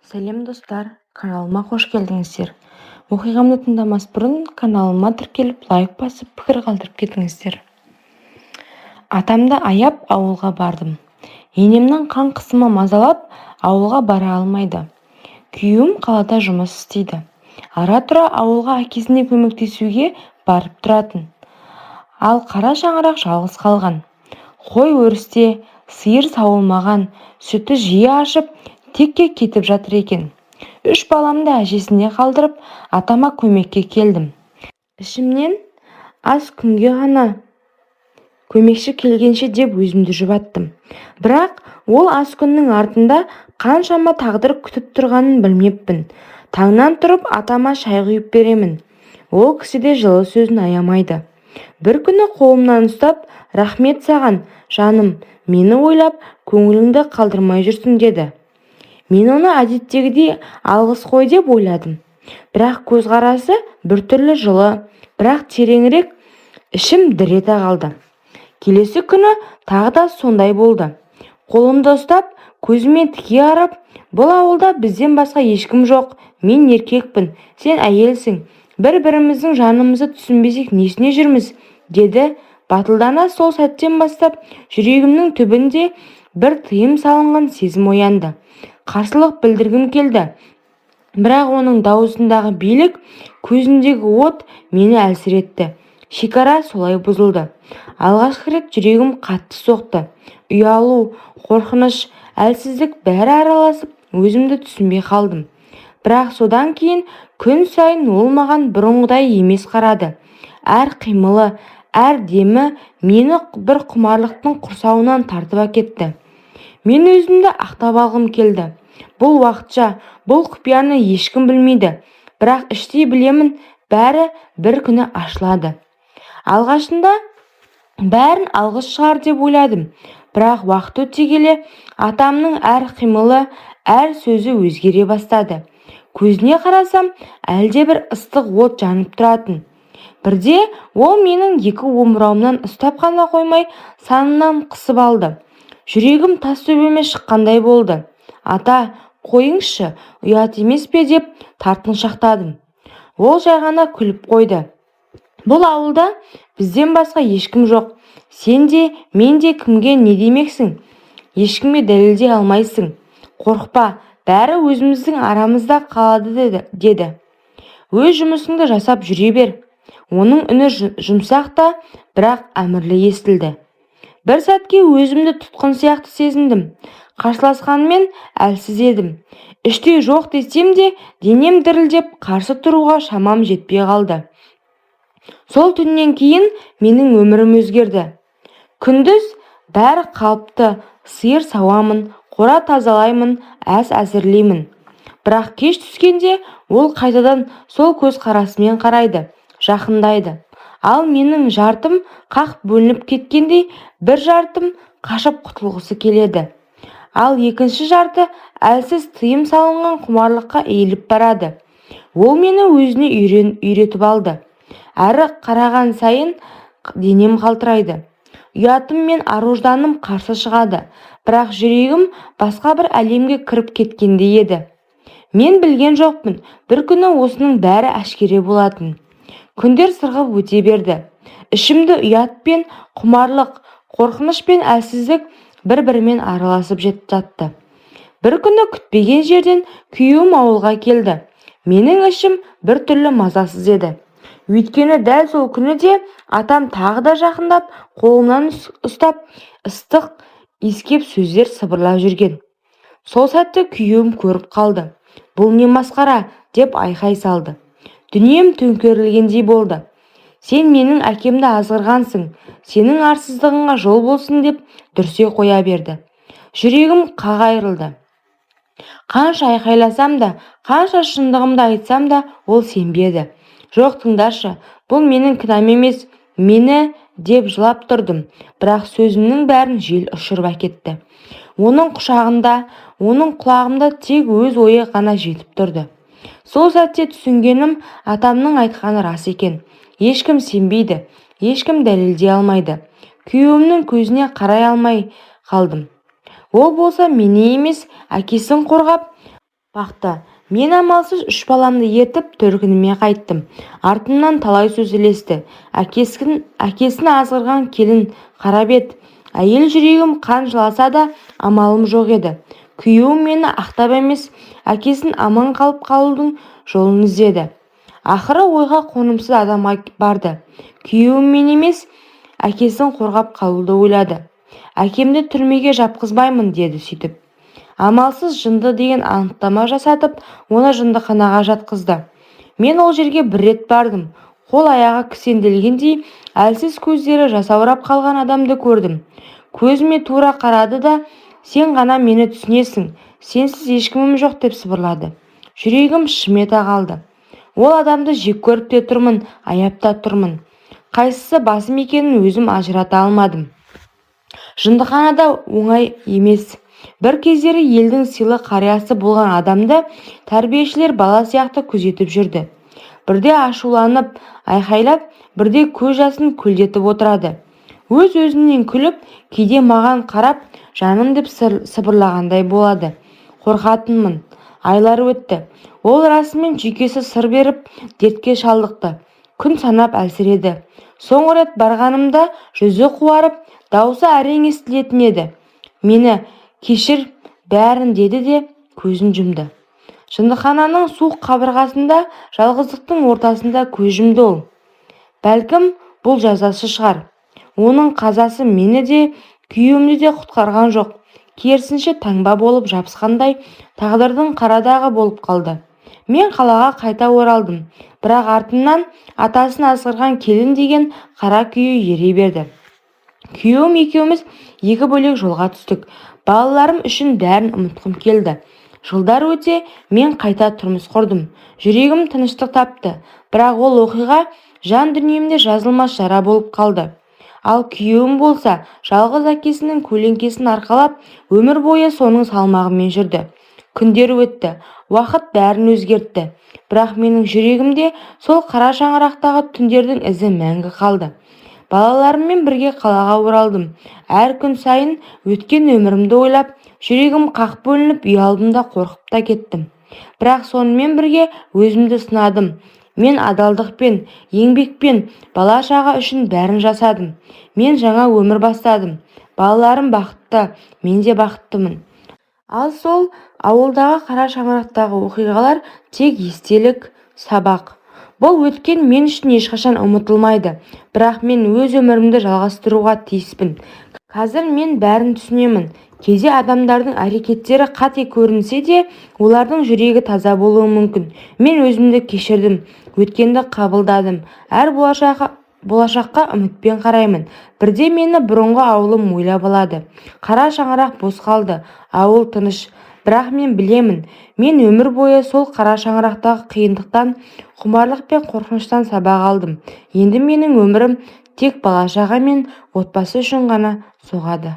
Сәлем достар, каналыма қош келдіңіздер. Оқиғамды тыңдамас бұрын каналыма тіркеліп лайк басып пікір қалдырып кетіңіздер. Атамды аяп ауылға бардым. Енемнің қан қысымы мазалап ауылға бара алмайды. Күйеуім қалада жұмыс істейді. Ара-тұра ауылға әкесіне көмектесуге барып тұратын. Ал қара шаңырақ жалғыз қалған. Қой өрісте, сиыр сауылмаған, сүті жиі ашып, текке кетіп жатыр екен. 3 баламды әжесіне қалдырып, атама көмекке келдім. Ішімнен аз күнге ғана көмекші келгенше деп өзімді жұбаттым. Бірақ ол аз күннің артында қаншама тағдыр күтіп тұрғанын білмеппін. Таңнан тұрып атама шай құйып беремін. Ол кісі де жылы сөзін аямайды. Бір күні қолымнан ұстап, рахмет саған, жаным, мені ойлап, көңіліңді қалдырмай жүрсің деді. Мен оны әдеттегідей алғыс қой деп ойладым. Бірақ көзқарасы біртүрлі жылы, бірақ тереңірек, ішім дір ете қалды. Келесі күні тағы да сондай болды. Қолымды ұстап, көзіме тіке қарап, бұл ауылда бізден басқа ешкім жоқ, мен еркекпін, сен әйелсің, бір-біріміздің жанымызды түсінбесек несіне жүрміз, деді. Батылдана сол сәттен бастап жүрегімнің түбінде бір тыйым салынған сезім оянды. Қарсылық білдіргім келді. Бірақ оның даусындағы билік, көзіндегі от мені әлсіретті. Шекара солай бұзылды. Алғашқы рет жүрегім қатты соқты. Ұялу, қорқыныш, әлсіздік бәрі араласып, өзімді түсінбей қалдым. Бірақ содан кейін күн сайын ол маған бұрынғыдай емес қарады. Әр қимылы, әр демі мені бір құмарлықтың құрсауынан тартып әкетті. Мен өзімді ақтап алғым келді. Бұл уақытша, бұл құпияны ешкім білмейді. Бірақ іштей білемін, бәрі бір күні ашылады. Алғашында бәрін алғыс шығар деп ойладым. Бірақ уақыт өте келе атамның әр қимылы, әр сөзі өзгере бастады. Көзіне қарасам, әлде бір ыстық от жанып тұратын. Бірде ол менің екі омырауымнан ұстап қана қоймай, санынан қысып алды. Жүрегім тас төбеме шыққандай болды. Ата, қойыңызшы, ұят емес пе деп тартыншақтадым. Ол жай ғана күліп қойды. Бұл ауылда бізден басқа ешкім жоқ. Сен де, мен де кімге не демексің? Ешкімге дәлелдей алмайсың. Қорықпа, бәрі өзіміздің арамызда қалады деді. Өз жұмысыңды жасап жүре бер. Оның үні жұмсақ та, бірақ әмірлі естілді. Бір сәтке өзімді тұтқын сияқты сезіндім. Қарсыласқанмен әлсіз едім. Іште жоқ десем де, денем дірілдеп, қарсы тұруға шамам жетпей қалды. Сол түннен кейін менің өмірім өзгерді. Күндіз бәрі қалыпты, сиыр сауамын, қора тазалаймын, ас әзірлеймін. Бірақ кеш түскенде ол қайтадан сол көз қарасымен қарайды, жақындайды. Ал менің жартым қақ бөлініп кеткендей, бір жартым қашып құтылғысы келеді. Ал екінші жарты әлсіз тыйым салынған құмарлыққа иіліп барады. Ол мені өзіне үйретіп алды. Әрі қараған сайын денем қалтырайды. Ұятым мен аружданым қарсы шығады. Бірақ жүрегім басқа бір әлемге кіріп кеткендей еді. Мен білген жоқпын, бір күні осының бәрі әшкере болатын. Күндер сырғып өте берді. Ішімді ұят пен құмарлық, қорқыныш пен әлсіздік бір-бірімен араласып жатты. Бір күні күтпеген жерден күйеуім ауылға келді. Менің ішім бір түрлі мазасыз еді. Өйткені дәл сол күні де атам тағы да жақындап, қолымнан ұстап, ыстық иіскеп сөздер сыбырлап жүрген. Сол сәтті күйеуім көріп қалды. Бұл не масқара деп айқай салды. Дүнием төңкерілгендей болды. Сен менің әкемді азғырғансың, сенің арсыздығыңа жол болсын деп дүрсе қоя берді. Жүрегім қағайырылды. Қанша айқайласам да, қанша шындығымды айтсам да, ол сенбеді. Жоқ, тыңдашы, бұл менің кінәм емес, мені деп жылап тұрдым. Бірақ сөзімнің бәрін жел ұшырып әкетті. Оның құшағында, оның құлағымда тек өз ойы ғана жетіп тұрды. Сол сәтте түсінгенім, атамның айтқаны рас екен. Ешкім сенбейді, ешкім дәлелдей алмайды. Күйеуімнің көзіне қарай алмай қалдым. Ол болса мені емес, әкесін қорғап, бақты. Мен амалсыз 3 баламды ертіп төркініме қайттым. Артымнан талай сөз ілесті. Әкесін азғырған келін қарап еді. Әйел жүрегім қан жыласа да амалым жоқ еді. Күйеуім мені ақтап емес, әкесін аман қалып қалудың жолын іздеді. Ақыры ойға қонымсыз адамға барды. Күйеуім мен емес, әкесін қорғап қалуды ойлады. Әкемді түрмеге жапқызбаймын деді сөйтіп. Амалсыз жынды деген анықтама жасатып, оны жындыханаға жатқызды. Мен ол жерге бір рет бардым. Қол-аяғы кісенделгендей, әлсіз көздері жасаурап қалған адамды көрдім. Көзіме тура қарады да, сен ғана мені түсінесің, сенсіз ешкімім жоқ деп сыбырлады. Жүрегім шым ете қалды. Ол адамды жек көріп те тұрмын, аяп та тұрмын. Қайсысы басым екенін өзім ажырата алмадым. Жындыханада оңай емес. Бір кездері елдің сыйлы қариясы болған адамды тәрбиешілер бала сияқты күзетіп жүрді. Бірде ашуланып, айқайлап, бірде көз жасын көлдетіп отырады. Өз-өзінен күліп, кейде маған қарап, жаным деп сыбырлағандай болады. Қорқатынмын. Айлар өтті. Ол расымен жүйкесі сыр беріп, дертке шалдықты. Күн санап әлсіреді. Соңғы рет барғанымда жүзі қуарып, даусы әрең естілетін еді. Мені кешір бәрін деді де көзін жұмды. Жындыхананың суық қабырғасында, жалғыздықтың ортасында көз жұмды ол. Бәлкім бұл жазасы шығар. Оның қазасы мені де, күйеуімді де құтқарған жоқ. Керісінше таңба болып жабысқандай тағдырдың қарадағы болып қалды. Мен қалаға қайта оралдым, бірақ артымнан атасын азғырған келін деген қара күйе ере берді. Күйеуім екеуміз екі бөлек жолға түстік. Балаларым үшін бәрін ұмытқым келді. Жылдар өте мен қайта тұрмыс құрдым. Жүрегім тыныштық тапты, бірақ ол оқиға жан дүниемде жазылмас жара болып қалды. Ал күйеуім болса, жалғыз әкесінің көлеңкесін арқалап, өмір бойы соның салмағымен жүрді. Күндер өтті, уақыт бәрін өзгертті. Бірақ менің жүрегімде сол қара шаңырақтағы түндердің ізі мәңгі қалды. Балаларыммен бірге қалаға оралдым. Әр күн сайын өткен өмірімді ойлап, жүрегім қақ бөлініп, ұялдым да қорқып та кеттім. Бірақ сонымен бірге өзімді сынадым. Мен адалдықпен, еңбекпен, бала шаға үшін бәрін жасадым. Мен жаңа өмір бастадым. Балаларым бақытты, мен де бақыттымын. Ал сол ауылдағы қара шаңырақтағы оқиғалар тек естелік, сабақ. Бұл өткен мен үшін ешқашан ұмытылмайды, бірақ мен өз өмірімді жалғастыруға тиіспін. Қазір мен бәрін түсінемін. Кейде адамдардың әрекеттері қате көрінсе де, олардың жүрегі таза болуы мүмкін. Мен өзімді кешірдім, өткенді қабылдадым. Әр болашаққа үмітпен қараймын. Бірде мені бұрынғы ауылым ойлап алады. Қара шаңырақ бос қалды, ауыл тыныш. Бірақ мен білемін, мен өмір бойы сол қара шаңырақтағы қиындықтан, құмарлық пен қорқыныштан сабақ алдым. Енді менің өмірім тек бала шаға мен отбасы үшін ғана соғады.